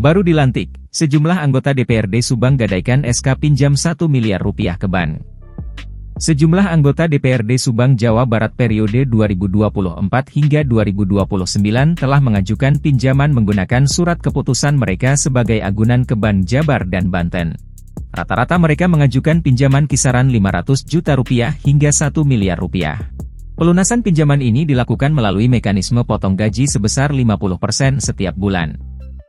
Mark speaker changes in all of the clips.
Speaker 1: Baru dilantik, sejumlah anggota DPRD Subang gadaikan SK pinjam 1 miliar rupiah ke BAN. Sejumlah anggota DPRD Subang Jawa Barat periode 2024 hingga 2029 telah mengajukan pinjaman menggunakan surat keputusan mereka sebagai agunan ke BAN Jabar dan Banten. Rata-rata mereka mengajukan pinjaman kisaran 500 juta rupiah hingga 1 miliar rupiah. Pelunasan pinjaman ini dilakukan melalui mekanisme potong gaji sebesar 50% setiap bulan.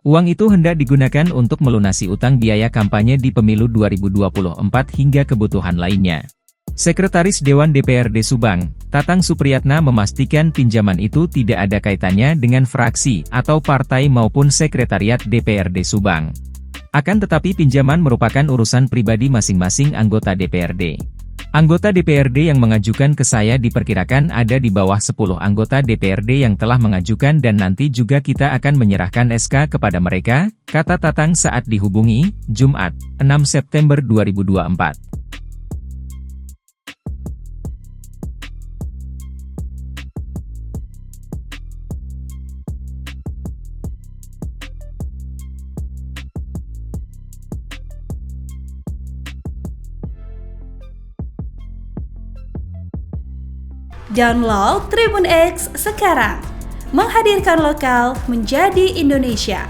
Speaker 1: Uang itu hendak digunakan untuk melunasi utang biaya kampanye di pemilu 2024 hingga kebutuhan lainnya. Sekretaris Dewan DPRD Subang, Tatang Supriyatna memastikan pinjaman itu tidak ada kaitannya dengan fraksi atau partai maupun sekretariat DPRD Subang. Akan tetapi pinjaman merupakan urusan pribadi masing-masing anggota DPRD. Anggota DPRD yang mengajukan ke saya diperkirakan ada di bawah 10 anggota DPRD yang telah mengajukan dan nanti juga kita akan menyerahkan SK kepada mereka, kata Tatang saat dihubungi, Jumat, 6 September 2024.
Speaker 2: Download Tribun X sekarang, menghadirkan lokal menjadi Indonesia.